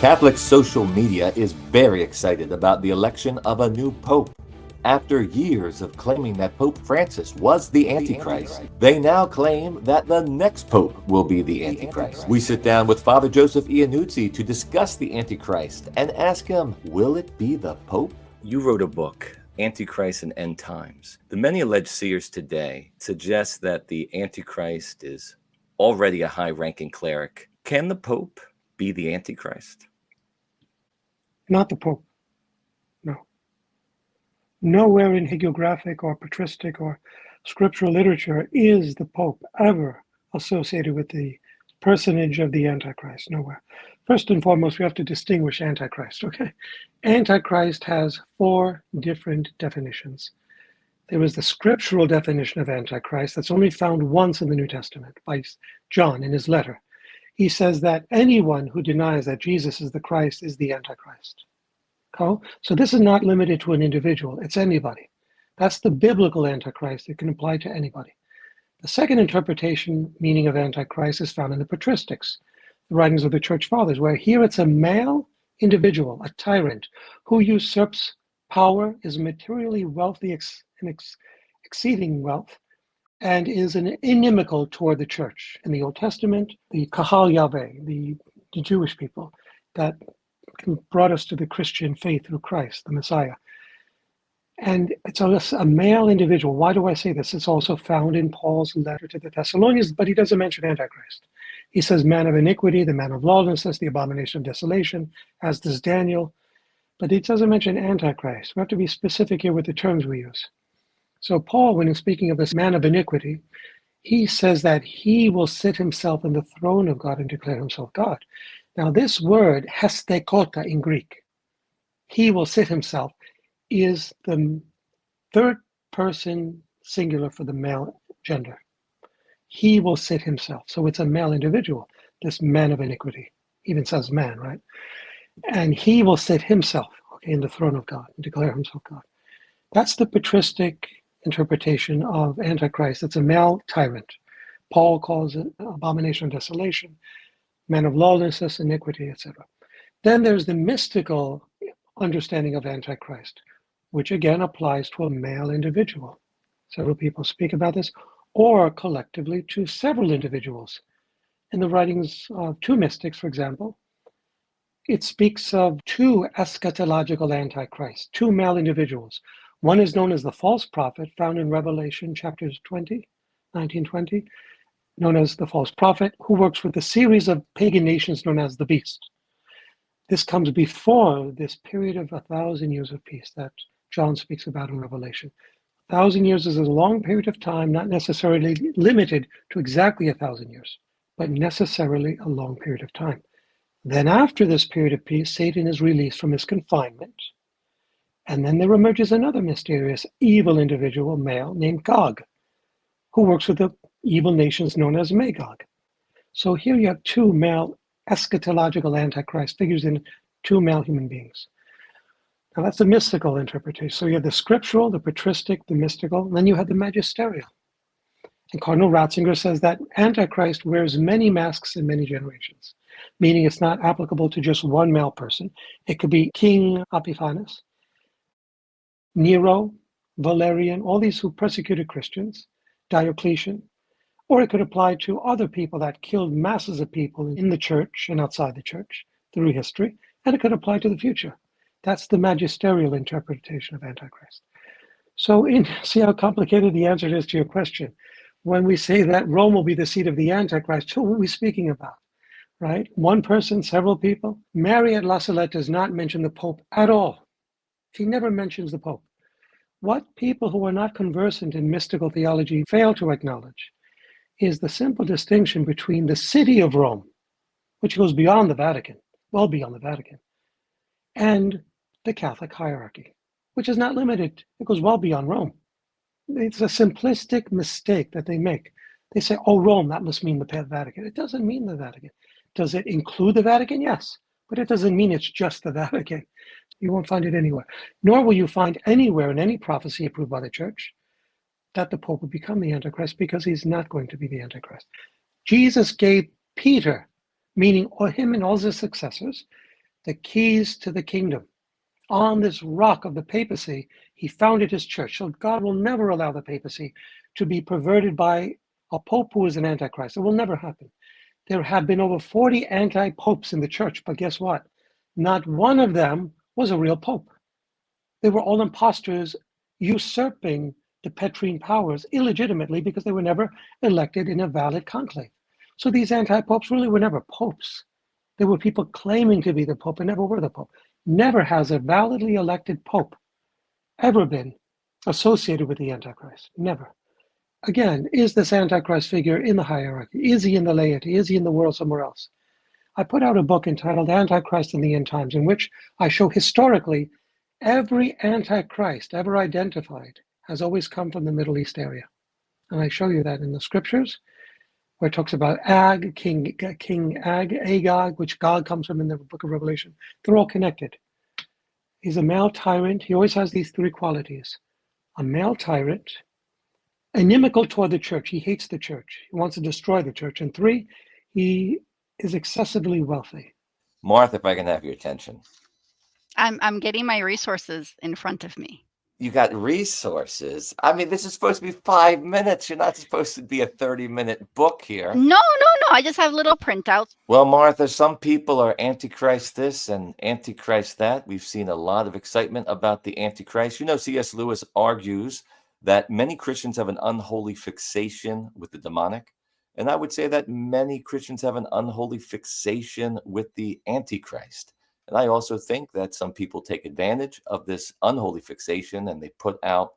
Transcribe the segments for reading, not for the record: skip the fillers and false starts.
Catholic social media is very excited about the election of a new pope. After years of claiming that Pope Francis was the Antichrist, they now claim that the next pope will be the Antichrist. We sit down with Father Joseph Iannuzzi to discuss the Antichrist and ask him, will it be the pope? You wrote a book, Antichrist and End Times. The many alleged seers today suggest that the Antichrist is already a high-ranking cleric. Can the pope be the Antichrist? Not the Pope, no. Nowhere in hagiographic or patristic or scriptural literature is the Pope ever associated with the personage of the Antichrist, nowhere. First and foremost, we have to distinguish Antichrist, okay? Antichrist has 4 different definitions. There is the scriptural definition of Antichrist that's only found once in the New Testament by John in his letter. He says that anyone who denies that Jesus is the Christ is the Antichrist. Cool? So this is not limited to an individual, it's anybody. That's the biblical Antichrist. It can apply to anybody. The second interpretation, meaning of Antichrist, is found in the patristics, the writings of the Church Fathers, where here it's a male individual, a tyrant, who usurps power, is materially wealthy and exceeding wealth, and is an inimical toward the church. In the Old Testament, the Kahal Yahweh, the Jewish people that brought us to the Christian faith through Christ, the Messiah. And it's a male individual. Why do I say this? It's also found in Paul's letter to the Thessalonians, but he doesn't mention Antichrist. He says man of iniquity, the man of lawlessness, the abomination of desolation, as does Daniel. But he doesn't mention Antichrist. We have to be specific here with the terms we use. So Paul, when he's speaking of this man of iniquity, he says that he will sit himself in the throne of God and declare himself God. Now this word, hestekota in Greek, he will sit himself, is the third person singular for the male gender. He will sit himself. So it's a male individual, this man of iniquity. Even says man, right? And he will sit himself, okay, in the throne of God and declare himself God. That's the patristic interpretation of Antichrist. It's a male tyrant. Paul calls it abomination of desolation, man of lawlessness, iniquity, etc. Then there's the mystical understanding of Antichrist, which again applies to a male individual. Several people speak about this, or collectively to several individuals. In the writings of 2 mystics, for example, it speaks of 2 eschatological antichrists, 2 male individuals. One is known as the false prophet, found in Revelation chapters 20, 19-20, known as the false prophet, who works with a series of pagan nations known as the beast. This comes before this period of 1,000 years of peace that John speaks about in Revelation. 1,000 years is a long period of time, not necessarily limited to exactly 1,000 years, but necessarily a long period of time. Then after this period of peace, Satan is released from his confinement. And then there emerges another mysterious evil individual, male, named Gog, who works with the evil nations known as Magog. So here you have 2 male eschatological antichrist figures in 2 male human beings. Now that's a mystical interpretation. So you have the scriptural, the patristic, the mystical, and then you have the magisterial. And Cardinal Ratzinger says that Antichrist wears many masks in many generations, meaning it's not applicable to just one male person. It could be King Epiphanes, Nero, Valerian, all these who persecuted Christians, Diocletian, or it could apply to other people that killed masses of people in the church and outside the church through history, and it could apply to the future. That's the magisterial interpretation of Antichrist. So see how complicated the answer is to your question. When we say that Rome will be the seat of the Antichrist, who are we speaking about, right? One person, several people? Mary at La Salette does not mention the Pope at all. She never mentions the Pope. What people who are not conversant in mystical theology fail to acknowledge is the simple distinction between the city of Rome, which goes beyond the Vatican, well beyond the Vatican, and the Catholic hierarchy, which is not limited. It goes well beyond Rome. It's a simplistic mistake that they make. They say, oh, Rome, that must mean the Vatican. It doesn't mean the Vatican. Does it include the Vatican? Yes, but it doesn't mean it's just the Vatican. You won't find it anywhere. Nor will you find anywhere in any prophecy approved by the church that the Pope will become the Antichrist, because he's not going to be the Antichrist. Jesus gave Peter, meaning him and all his successors, the keys to the kingdom. On this rock of the papacy, he founded his church. So God will never allow the papacy to be perverted by a pope who is an antichrist. It will never happen. There have been over 40 anti-popes in the church, but guess what? Not one of them was a real pope. They were all imposters usurping the Petrine powers illegitimately because they were never elected in a valid conclave. So these anti-popes really were never popes. They were people claiming to be the pope and never were the pope. Never has a validly elected pope ever been associated with the Antichrist. Never. Again, is this Antichrist figure in the hierarchy? Is he in the laity? Is he in the world somewhere else? I put out a book entitled Antichrist in the End Times, in which I show historically every Antichrist ever identified has always come from the Middle East area. And I show you that in the scriptures, where it talks about Ag, King Ag, Agag, which God comes from in the book of Revelation. They're all connected. He's a male tyrant. He always has these three qualities. A male tyrant, inimical toward the church. He hates the church. He wants to destroy the church. And three, he is excessively wealthy. Martha, if I can have your attention. I'm getting my resources in front of me. You got resources. I mean, this is supposed to be 5 minutes. You're not supposed to be a 30-minute book here. No. I just have little printouts. Well, Martha, some people are Antichrist this and Antichrist that. We've seen a lot of excitement about the Antichrist. You know, C.S. Lewis argues that many Christians have an unholy fixation with the demonic. And I would say that many Christians have an unholy fixation with the Antichrist. And I also think that some people take advantage of this unholy fixation and they put out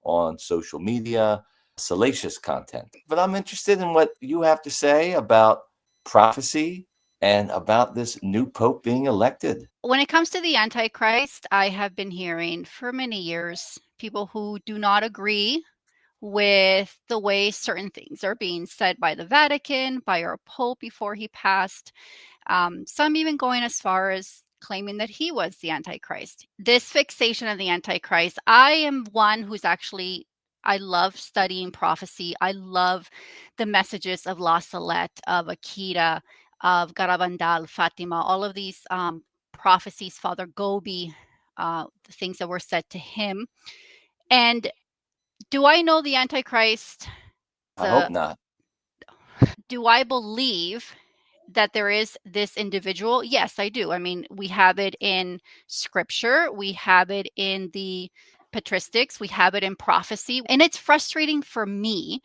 on social media salacious content. But I'm interested in what you have to say about prophecy and about this new pope being elected. When it comes to the Antichrist, I have been hearing for many years people who do not agree with the way certain things are being said by the Vatican, by our Pope before he passed. Some even going as far as claiming that he was the Antichrist. This fixation of the Antichrist, I am one who's actually, I love studying prophecy. I love the messages of La Salette, of Akira, of Garabandal, Fatima, all of these prophecies, Father Gobi, the things that were said to him. And do I know the Antichrist? I hope not. Do I believe that there is this individual? Yes, I do. I mean, we have it in scripture, we have it in the patristics, we have it in prophecy. And it's frustrating for me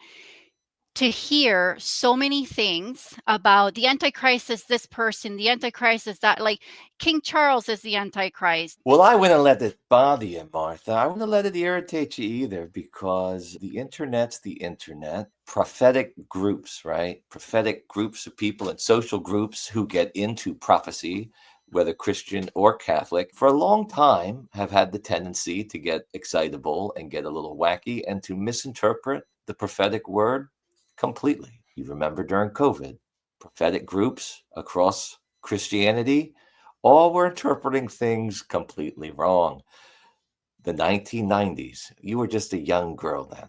to hear so many things about the Antichrist is this person, the Antichrist is that, like King Charles is the Antichrist. Well, I wouldn't let it bother you, Martha. I wouldn't let it irritate you either, because the internet's the internet. Prophetic groups, right? Prophetic groups of people and social groups who get into prophecy, whether Christian or Catholic, for a long time have had the tendency to get excitable and get a little wacky and to misinterpret the prophetic word completely. You remember during COVID, prophetic groups across Christianity all were interpreting things completely wrong. The 1990s, you were just a young girl then.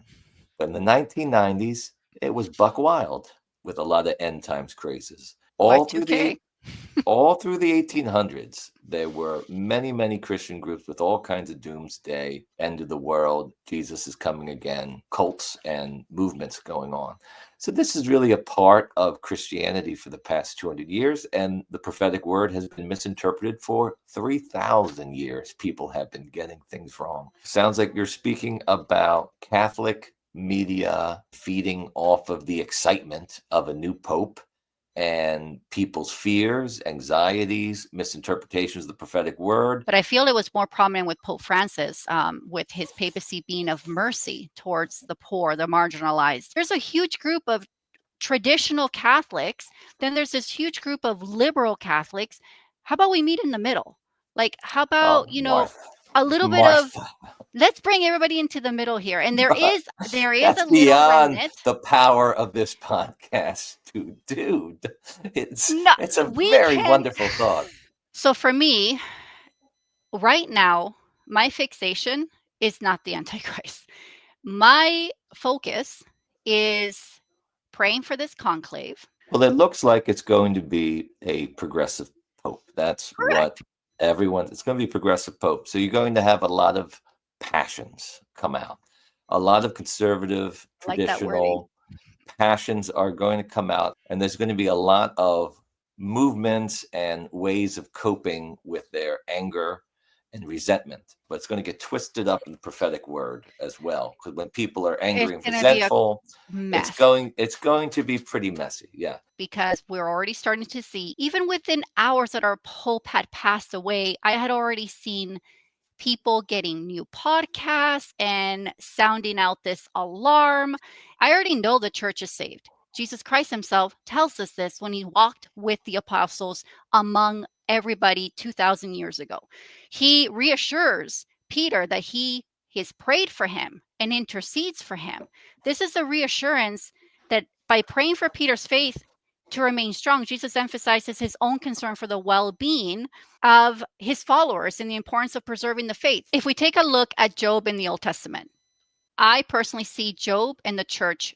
But in the 1990s, it was buck wild with a lot of end times crazes. All through the 1800s, there were many Christian groups with all kinds of doomsday, end of the world, Jesus is coming again, cults and movements going on. So this is really a part of Christianity for the past 200 years, and the prophetic word has been misinterpreted for 3,000 years. People have been getting things wrong. Sounds like you're speaking about Catholic media feeding off of the excitement of a new pope and people's fears, anxieties, misinterpretations of the prophetic word. But I feel it was more prominent with Pope Francis, with his papacy being of mercy towards the poor, the marginalized. There's a huge group of traditional Catholics. Then there's this huge group of liberal Catholics. How about we meet in the middle? Like, how about, Martha, a little bit of, let's bring everybody into the middle here. And there is that's a little beyond remnant. The power of this podcast, dude. It's a very wonderful thought. So for me, right now, my fixation is not the Antichrist. My focus is praying for this conclave. Well, it looks like it's going to be a progressive pope. That's Correct. what It's going to be progressive pope. So you're going to have a lot of passions come out. A lot of conservative, I like that wording. traditional passions are going to come out, and there's going to be a lot of movements and ways of coping with their anger and resentment. But it's going to get twisted up in the prophetic word as well, because when people are angry It's and going to be a resentful, mess. it's going to be pretty messy. Yeah. Because we're already starting to see, even within hours that our pope had passed away, I had already seen people getting new podcasts and sounding out this alarm. I already know the church is saved. Jesus Christ himself tells us this when he walked with the apostles among everybody 2,000 years ago. He reassures Peter that he has prayed for him and intercedes for him. This is a reassurance that by praying for Peter's faith to remain strong, Jesus emphasizes his own concern for the well-being of his followers and the importance of preserving the faith. If we take a look at Job in the Old Testament, I personally see Job and the church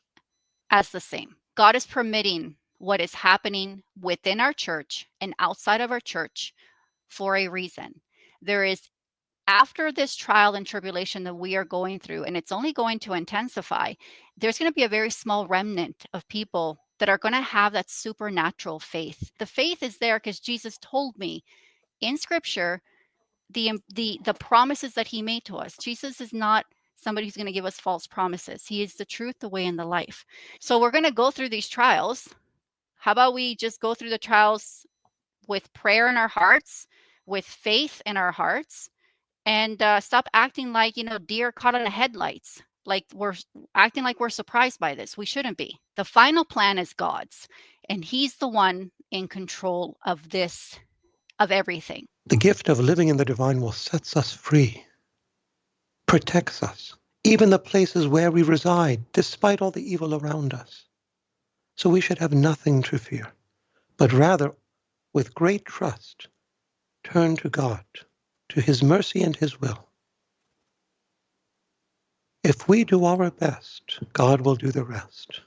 as the same. God is permitting what is happening within our church and outside of our church for a reason. There is, after this trial and tribulation that we are going through, and it's only going to intensify, there's going to be a very small remnant of people that are going to have that supernatural faith. The faith is there because Jesus told me in scripture the promises that he made to us. Jesus is not somebody who's going to give us false promises. He is the truth, the way, and the life. So we're going to go through these trials. How about we just go through the trials with prayer in our hearts, with faith in our hearts, and stop acting like, deer caught in the headlights. Like we're acting like we're surprised by this. We shouldn't be. The final plan is God's, and he's the one in control of this, of everything. The gift of living in the divine will sets us free, protects us, even the places where we reside, despite all the evil around us. So we should have nothing to fear, but rather, with great trust, turn to God, to his mercy and his will. If we do our best, God will do the rest.